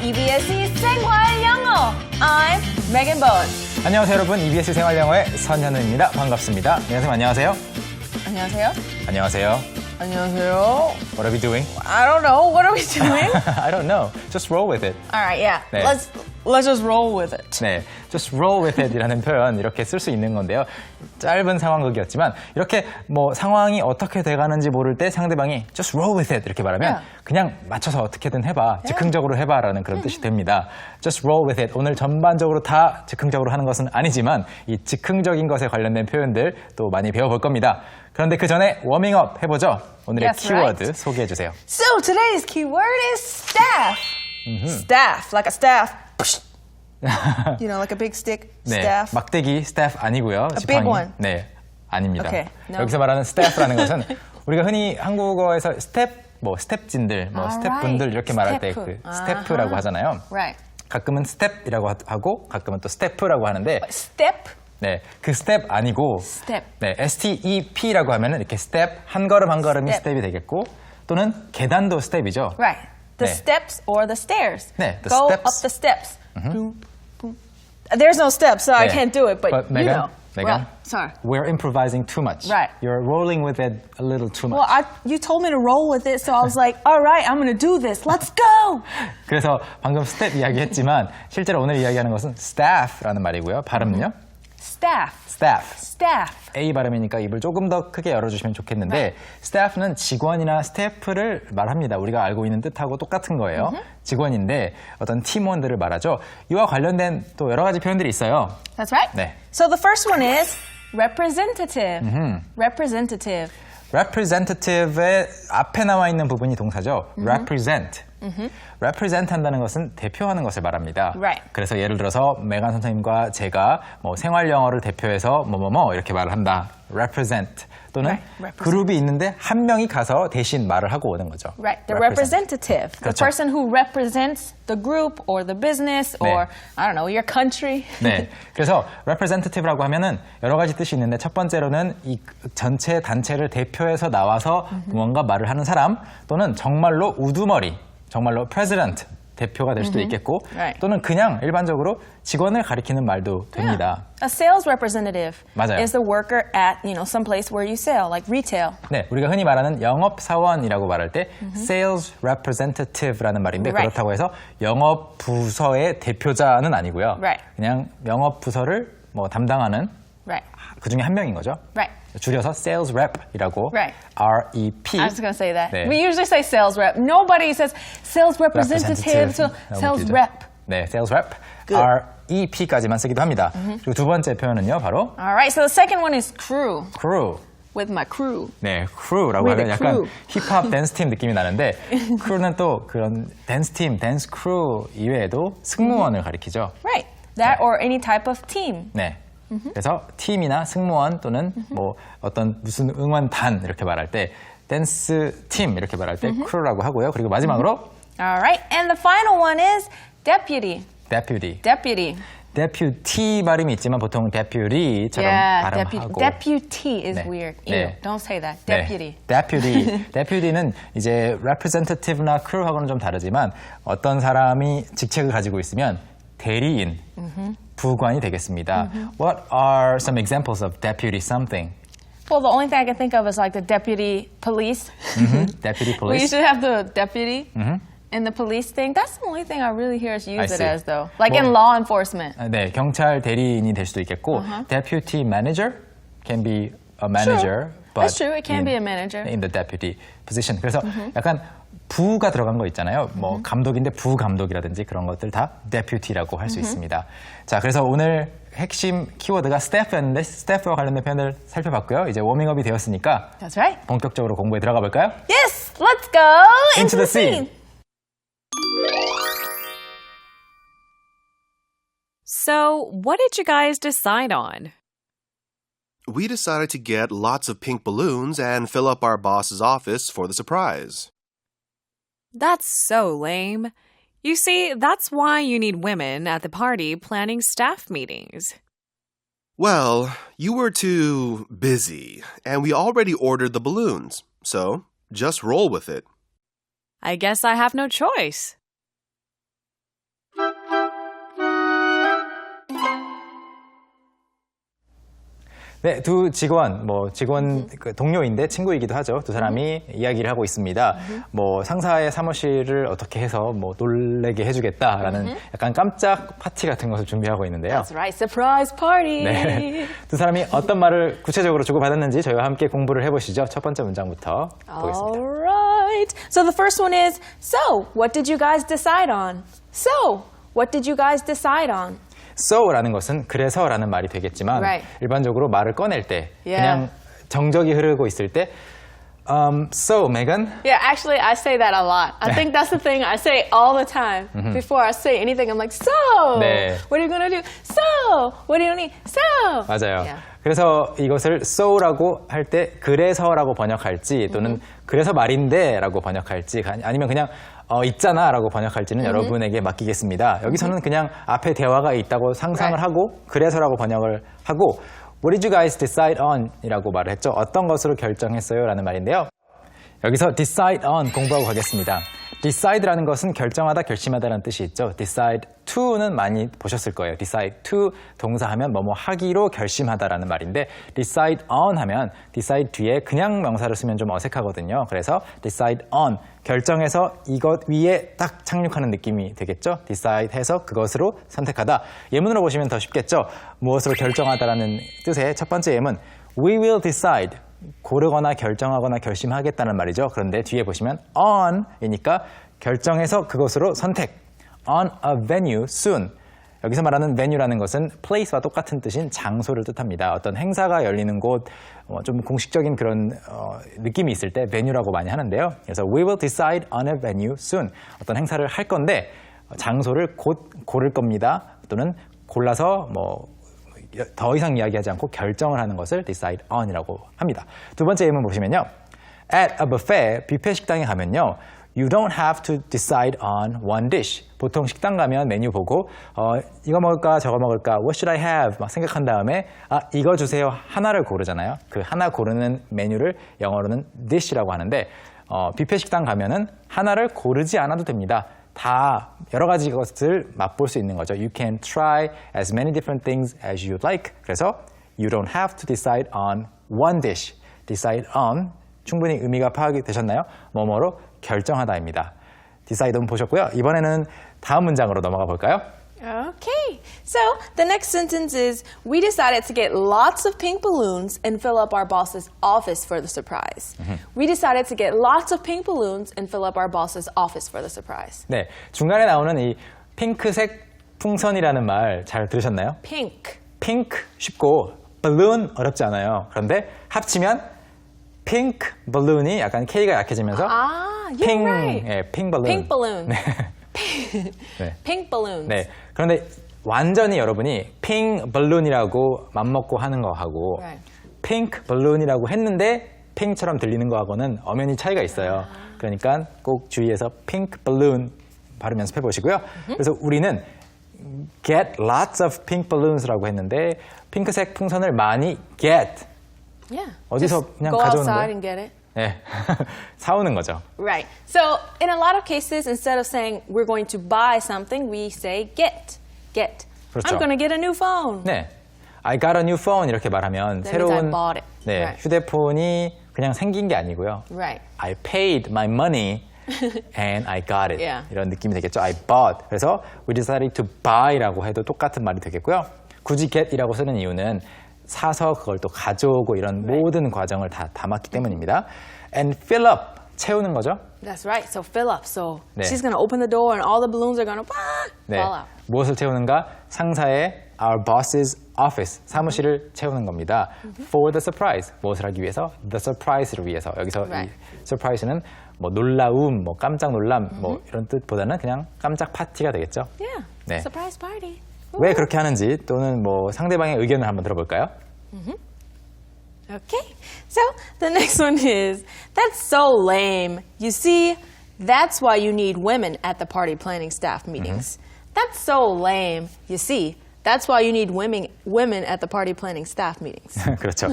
EBS 생활 영어. I'm Megan Bowen. 안녕하세요 여러분. EBS 생활영어의 선현우입니다. 반갑습니다. 선생님 안녕하세요. 안녕하세요. 안녕하세요. 안녕하세요. What are we doing? I don't know. What are we doing? I don't know. Just roll with it. All right, yeah. 네. Let's just roll with it. 네, just roll with it 이라는 표현 이렇게 쓸 수 있는 건데요. 짧은 상황극이었지만 이렇게 뭐 상황이 어떻게 돼가는지 모를 때 상대방이 just roll with it 이렇게 말하면 Yeah. 그냥 맞춰서 어떻게든 해봐, 즉흥적으로 해봐라는 그런 뜻이 됩니다. just roll with it. 오늘 전반적으로 다 즉흥적으로 하는 것은 아니지만 이 즉흥적인 것에 관련된 표현들 또 많이 배워볼 겁니다. 그런데 그 전에 워밍업 해보죠. 오늘의 Yes, 키워드 right. 소개해 주세요. So today's keyword is staff. Staff, like a staff. You know, like a big stick. 네, Staff. 막대기 staff 아니고요. big one. 네, 아닙니다. Okay, no. 여기서 말하는 staff라는 것은 우리가 흔히 한국어에서 스텝진들, 스텝분들 이렇게 말할 때 그 스태프라고 하잖아요. Right. 가끔은 스텝이라고 하고 가끔은 또 스태프라고 하는데 Step. 네, 그 스텝 아니고 Step. 네, STEP라고 하면은 이렇게 스텝 한 걸음 한 걸음이 Step. 스텝이 되겠고 또는 계단도 스텝이죠. Right. The 네. steps or the stairs. 네, the Go steps. up the steps. Boom, boom. There's no steps, so I 네. can't do it, but you Megan, know. Megan, Well, sorry. we're improvising too much. Right. You're rolling with it a little too much. Well, you told me to roll with it, so I was like, all right, I'm going to do this. Let's go. 그래서 방금 스텝 이야기했지만 실제로 오늘 이야기하는 것은 staff라는 말이고요. 발음은요? Staff. staff. Staff. A 발음이니까 입을 조금 더 크게 열어주시면 좋겠는데 staff는 직원이나 스태프를 말합니다. 우리가 알고 있는 뜻하고 똑같은 거예요. 직원인데 어떤 팀원들을 말하죠. 이와 관련된 또 여러 가지 표현들이 있어요. That's right. 네. So the first one is representative. Representative. representative의 앞에 나와 있는 부분이 동사죠. represent. represent 한다는 것은 대표하는 것을 말합니다. Right. 그래서 예를 들어서 메간 선생님과 제가 뭐 생활 영어를 대표해서 뭐뭐뭐 이렇게 말을 한다. represent 또는 Right. represent. 그룹이 있는데 한 명이 가서 대신 말을 하고 오는 거죠. Right. The representative. The 그렇죠. person who represents the group or the business or, I don't know, your country. 네. 그래서 representative라고 하면은 여러 가지 뜻이 있는데 첫 번째로는 이 전체 단체를 대표해서 나와서 뭔가 말을 하는 사람 또는 정말로 우두머리, 정말로 president 대표가 될 수도 있겠고 Right. 또는 그냥 일반적으로 직원을 가리키는 말도 됩니다. A sales representative 맞아요. is the worker at, some place where you sell, like retail. 네, 우리가 흔히 말하는 영업사원이라고 말할 때 sales representative라는 말인데 Right. 그렇다고 해서 영업 부서의 대표자는 아니고요. Right. 그냥 영업 부서를 뭐 담당하는 Right. 그 중에 한 명인 거죠. Right. 줄여서 sales rep이라고 Right. REP. I was going to say that. 네. We usually say sales rep. Nobody says sales representative, so 너무 sales 길죠. rep. 네, sales rep. Good. REP까지만 쓰기도 합니다. 그리고 두 번째 표현은요, 바로 All right, so the second one is crew. crew. With my crew. 네, crew라고 With 하면 the 약간 crew. 힙합 댄스 팀 느낌이 나는데 crew는 또 그런 댄스 팀, 댄스 크루 이외에도 승무원을 가리키죠. Right. That or any type of team. 네. 그래서 팀이나 승무원 또는 뭐 어떤 무슨 응원단 이렇게 말할 때 댄스 팀 이렇게 말할 때 crew라고 하고요. 그리고 마지막으로 All right, and the final one is deputy. deputy. Deputy. deputy 발음이 있지만 보통 deputy처럼 Yeah, 발음하고 deputy is 네. weird. 네. Ew, don't say that. Deputy. 네, deputy. deputy는 이제 representative나 crew하고는 좀 다르지만 어떤 사람이 직책을 가지고 있으면 대리인, 부관이 되겠습니다. What are some examples of deputy something? Well, the only thing I can think of is like the deputy police. Deputy We police? should have the deputy and the police thing. That's the only thing I really hear us use it see. as, though. Like Well- in law enforcement. 네, 경찰 대리인이 될 수도 있겠고 deputy manager can be a manager. But That's true. It can be a manager. In the deputy position. 그래서 약간 부가 들어간 거 있잖아요. 뭐 감독인데 부감독이라든지 그런 것들 다 deputy라고 할 수 있습니다. 자, 그래서 오늘 핵심 키워드가 staff였는데 staff와 관련된 표현을 살펴봤고요. 이제 워밍업이 되었으니까 That's right. 본격적으로 공부에 들어가 볼까요? Yes, let's go Into the scene. So, what did you guys decide on? We decided to get lots of pink balloons and fill up our boss's office for the surprise. That's so lame. You see, that's why you need women at the party planning staff meetings. Well, you were too busy, and we already ordered the balloons, so just roll with it. I guess I have no choice. 네, 두 직원, 그 동료인데 친구이기도 하죠. 두 사람이 이야기를 하고 있습니다. 뭐 상사의 사무실을 어떻게 해서 뭐 놀래게 해주겠다라는 약간 깜짝 파티 같은 것을 준비하고 있는데요. That's right, surprise party. 네, 두 사람이 어떤 말을 구체적으로 주고받았는지 저희와 함께 공부를 해보시죠. 첫 번째 문장부터 보겠습니다. All right. So the first one is, so, what did you guys decide on? So, what did you guys decide on? so라는 것은 그래서라는 말이 되겠지만 Right. 일반적으로 말을 꺼낼 때 Yeah. 그냥 정적이 흐르고 있을 때 so, Megan, Yeah, actually, I say that a lot. I think that's the thing I say all the time. Before I say anything, I'm like, so, 네. what are you going to do? So, what do you need? So. 맞아요. Yeah. 그래서 이것을 so라고 할 때 그래서라고 번역할지 또는 그래서 말인데라고 번역할지 아니면 그냥 있잖아 라고 번역할지는 여러분에게 맡기겠습니다. 여기서는 그냥 앞에 대화가 있다고 상상을 Right. 하고 그래서라고 번역을 하고 What did you guys decide on? 이라고 말을 했죠. 어떤 것으로 결정했어요? 라는 말인데요. 여기서 decide on 공부하고 가겠습니다. decide라는 것은 결정하다, 결심하다라는 뜻이 있죠. decide to는 많이 보셨을 거예요. decide to 동사하면 뭐뭐 하기로 결심하다라는 말인데 decide on 하면 decide 뒤에 그냥 명사를 쓰면 좀 어색하거든요. 그래서 decide on 결정해서 이것 위에 딱 착륙하는 느낌이 되겠죠. decide 해서 그것으로 선택하다. 예문으로 보시면 더 쉽겠죠. 무엇으로 결정하다라는 뜻의 첫 번째 예문 We will decide 고르거나 결정하거나 결심하겠다는 말이죠. 그런데 뒤에 보시면 on이니까 결정해서 그것으로 선택. on a venue soon. 여기서 말하는 venue라는 것은 place와 똑같은 뜻인 장소를 뜻합니다. 어떤 행사가 열리는 곳, 좀 공식적인 그런 느낌이 있을 때 venue라고 많이 하는데요. 그래서 we will decide on a venue soon. 어떤 행사를 할 건데 장소를 곧 고를 겁니다. 또는 골라서 더 이상 이야기하지 않고 결정을 하는 것을 decide on이라고 합니다. 두 번째 예문 보시면요. At a buffet, 뷔페 식당에 가면요. You don't have to decide on one dish. 보통 식당 가면 메뉴 보고 이거 먹을까 저거 먹을까 What should I have? 막 생각한 다음에 이거 주세요 하나를 고르잖아요. 그 하나 고르는 메뉴를 영어로는 dish라고 하는데 뷔페 식당 가면은 하나를 고르지 않아도 됩니다. 다 여러 가지 것을 맛볼 수 있는 거죠. You can try as many different things as you like. 그래서 you don't have to decide on one dish. decide on 충분히 의미가 파악이 되셨나요? 뭐뭐로 결정하다입니다. decide on 보셨고요. 이번에는 다음 문장으로 넘어가 볼까요? Okay. So the next sentence is, we decided to get lots of pink balloons and fill up our boss's office for the surprise. We decided to get lots of pink balloons and fill up our boss's office for the surprise. 네, 중간에 나오는 이 핑크색 풍선이라는 말 잘 들으셨나요? Pink. 핑크 쉽고 balloon 어렵지 않아요. 그런데 합치면 핑크 balloon이 약간 K가 약해지면서 You're right. 예, 핑 balloon. Pink balloon. 네. 네. Pink balloons. 네. 그런데 완전히 여러분이 핑 balloon이라고 맘먹고 하는 거하고 Right. 핑크 balloon이라고 했는데 핑처럼 들리는 거하고는 엄연히 차이가 있어요. 그러니까 꼭 주의해서 핑크 balloon 발음 연습해 보시고요. 그래서 우리는 get lots of pink balloons라고 했는데 핑크색 풍선을 많이 get Yeah. 어디서 Just 그냥 go 가져오는 outside 거예요? and get it. 네. 사오는 거죠. Right. So in a lot of cases, instead of saying we're going to buy something, we say get. Get. 그렇죠. I'm going to get a new phone. 네. I got a new phone 이렇게 말하면 That means I 새로운 bought it. 네, Right. 휴대폰이 그냥 생긴 게 아니고요. Right. I paid my money and I got it. Yeah. 이런 느낌이 되겠죠. I bought. 그래서 we decided to buy라고 해도 똑같은 말이 되겠고요. 굳이 get이라고 쓰는 이유는 사서 그걸 또 가져오고 이런 모든 과정을 다 담았기 때문입니다. And fill up. 채우는 거죠. That's right. So fill up. So 네. she's going to open the door and all the balloons are going to 네. fall out. 무엇을 채우는가? 상사의 our boss's office, 사무실을 채우는 겁니다. For the surprise, 무엇을 하기 위해서? The surprise를 위해서. 여기서 Right. 이 surprise는 뭐 놀라움, 뭐 깜짝 놀람, 뭐 이런 뜻보다는 그냥 깜짝 파티가 되겠죠. Yeah. 네. Surprise party. 왜 그렇게 하는지 또는 뭐 상대방의 의견을 한번 들어볼까요? Okay. So the next one is, that's so lame. You see, that's why you need women at the party planning staff meetings. That's so lame. You see, that's why you need women at the party planning staff meetings. 그렇죠.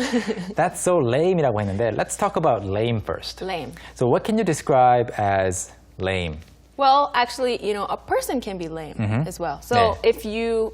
That's so lame이라고 했는데 let's talk about lame first. Lame. So what can you describe as lame? Well, actually, a person can be lame as well. So if you,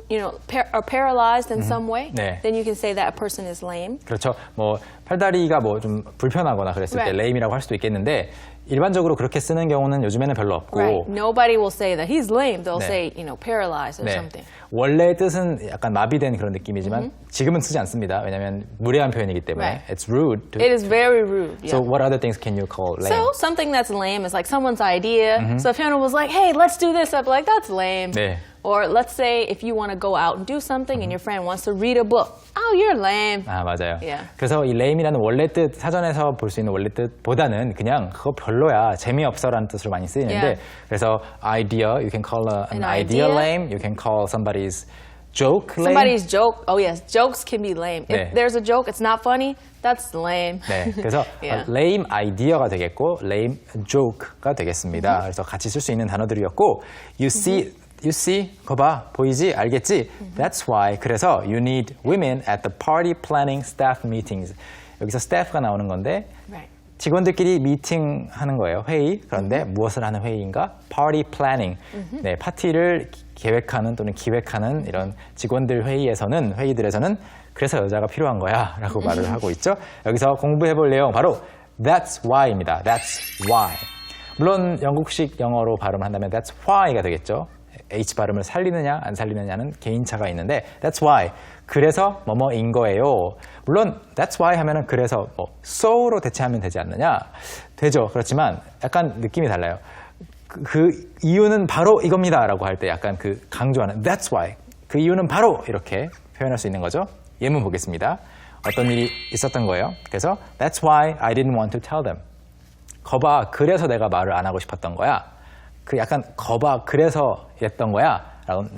are paralyzed in some way, 네. then you can say that a person is lame. 그렇죠. 뭐 팔다리가 뭐 좀 불편하거나 그랬을 때 Right. lame이라고 할 수도 있겠는데 일반적으로 그렇게 쓰는 경우는 요즘에는 별로 없고 Right. Nobody will say that he's lame. They'll 네. say, paralyzed or 네. something. 원래의 뜻은 약간 마비된 그런 느낌이지만 지금은 쓰지 않습니다. 왜냐하면 무례한 표현이기 때문에 Right. it's rude. To, It is very rude. so Yeah. what other things can you call lame? So something that's lame is like someone's idea. So if Hannah was like, hey, let's do this, I'd be like, that's lame. 네. Or let's say if you want to go out and do something and your friend wants to read a book. Oh, you're lame. 아 맞아요. Yeah. 그래서 이 lame이라는 원래 뜻 사전에서 볼 수 있는 원래 뜻보다는 그냥 그거 별로야 재미없어라는 뜻으로 많이 쓰이는데 Yeah. 그래서 idea you can call an An idea idea. lame, you can call somebody's joke lame. Somebody's joke. Oh yes, jokes can be lame. 네. If there's a joke, it's not funny. That's lame. 네, 그래서 Yeah. lame idea가 되겠고 lame joke가 되겠습니다. 그래서 같이 쓸 수 있는 단어들이었고 you see, 거 봐, 보이지, 알겠지? That's why. 그래서 you need women at the party planning staff meetings. 여기서 staff가 나오는 건데 Right. 직원들끼리 미팅하는 거예요. 회의. 그런데 무엇을 하는 회의인가? Party planning. 네, 파티를 계획하는 또는 기획하는 이런 직원들 회의들에서는 그래서 여자가 필요한 거야 라고 말을 하고 있죠. 여기서 공부해 볼 내용 바로 That's why입니다. That's why. 물론 영국식 영어로 발음을 한다면 That's why가 되겠죠. H 발음을 살리느냐 안 살리느냐는 개인차가 있는데 That's why. 그래서 뭐뭐인 거예요. 물론 That's why 하면은 그래서 so로 대체하면 되지 않느냐? 되죠. 그렇지만 약간 느낌이 달라요. 그 이유는 바로 이겁니다 라고 할 때 약간 그 강조하는 That's why. 그 이유는 바로 이렇게 표현할 수 있는 거죠. 예문 보겠습니다. 어떤 일이 있었던 거예요. 그래서 That's why I didn't want to tell them. 거봐, 그래서 내가 말을 안 하고 싶었던 거야. 그 약간 거봐, 그래서 이랬던 거야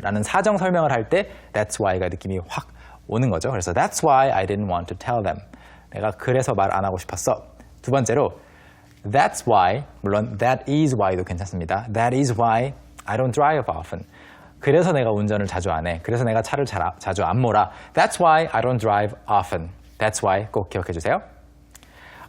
라는 사정 설명을 할 때 That's why가 느낌이 확 오는 거죠. 그래서 That's why I didn't want to tell them. 내가 그래서 말 안 하고 싶었어. 두 번째로 That's why, 물론 That is why도 괜찮습니다. That is why I don't drive often. 그래서 내가 운전을 자주 안 해. 그래서 내가 차를 자주 안 몰아. That's why I don't drive often. That's why 꼭 기억해 주세요.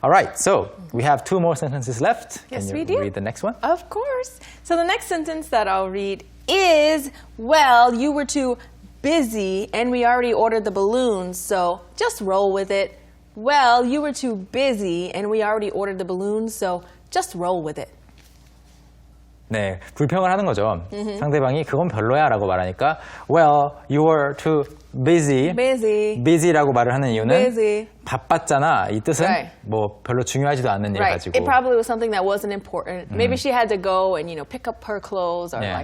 Alright, so we have two more sentences left. Yes, Can we you do. read the next one? Of course. So the next sentence that I'll read is, well, you were too busy and we already ordered the balloons, so just roll with it. Well, you were too busy and we already ordered the balloons, so just roll with it. 네, 불평을 하는 거죠. 상대방이 그건 별로야 라고 말하니까 Well, you were too busy. Busy. busy라고 말을 하는 이유는 Busy. 바빴잖아. 이 뜻은 Right. 뭐 별로 중요하지도 않는 일 Right. 가지고 It probably was something that wasn't important. Maybe she had to go and, pick up her clothes or Yeah.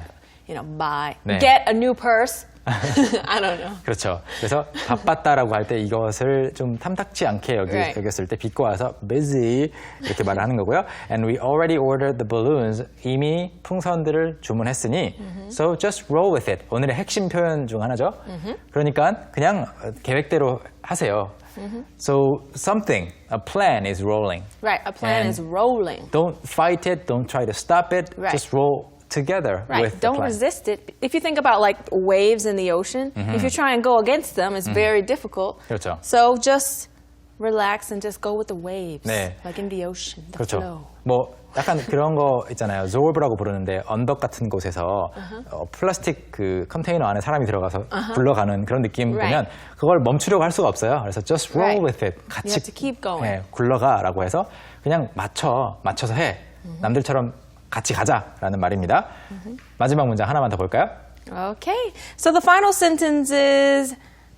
buy, 네. get a new purse. I don't know. 그렇죠. 그래서 바빴다라고 할 때 이것을 좀 탐탁치 않게 Right. 여겼을 때 비꼬아서 busy 이렇게 말을 하는 거고요. And we already ordered the balloons. 이미 풍선들을 주문했으니 so just roll with it. 오늘의 핵심 표현 중 하나죠. 그러니까 그냥 계획대로 하세요. So something, a plan is rolling. Right. A plan And is rolling. Don't fight it. Don't try to stop it. Right. Just roll together Right. with the Don't plan. resist it. If you think about like waves in the ocean, if you try and go against them, it's very difficult. 그렇죠. So just relax and just go with the waves. 네. Like in the ocean, the 그렇죠. flow. 뭐 약간 그런 거 있잖아요. 조르브라고 부르는데 언덕 같은 곳에서 플라스틱 그 컨테이너 안에 사람이 들어가서 굴러가는 그런 느낌 Right. 보면 그걸 멈추려고 할 수가 없어요. 그래서 just roll Right. with it. You 같이 have to keep going. 네, 굴러가라고 해서 그냥 맞춰서 해. 남들처럼 같이 가자라는 말입니다. 마지막 문장 하나만 더 볼까요? Okay. So the final sentence is,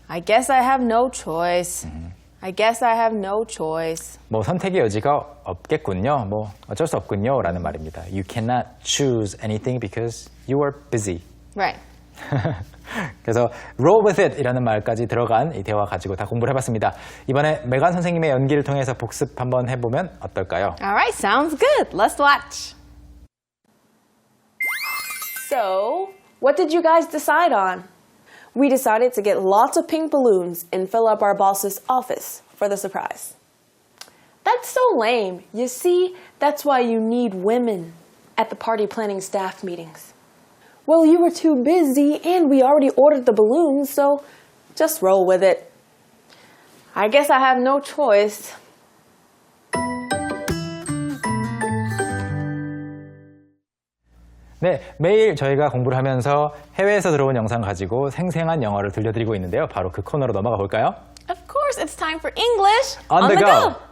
I guess I have no choice. I guess I have no choice. 뭐 선택의 여지가 없겠군요. 뭐 어쩔 수 없군요라는 말입니다. You cannot choose anything because you are busy. Right. 그래서 roll with it 이라는 말까지 들어간 이 대화 가지고 다 공부를 해봤습니다. 이번에 메간 선생님의 연기를 통해서 복습 한번 해보면 어떨까요? All right. Sounds good. Let's watch. So, what did you guys decide on? We decided to get lots of pink balloons and fill up our boss's office for the surprise. That's so lame. You see, that's why you need women at the party planning staff meetings. Well, you were too busy and we already ordered the balloons, so just roll with it. I guess I have no choice. 네, 매일 저희가 공부를 하면서 해외에서 들어온 영상 가지고 생생한 영어를 들려드리고 있는데요. 바로 그 코너로 넘어가 볼까요? Of course, it's time for English On the go.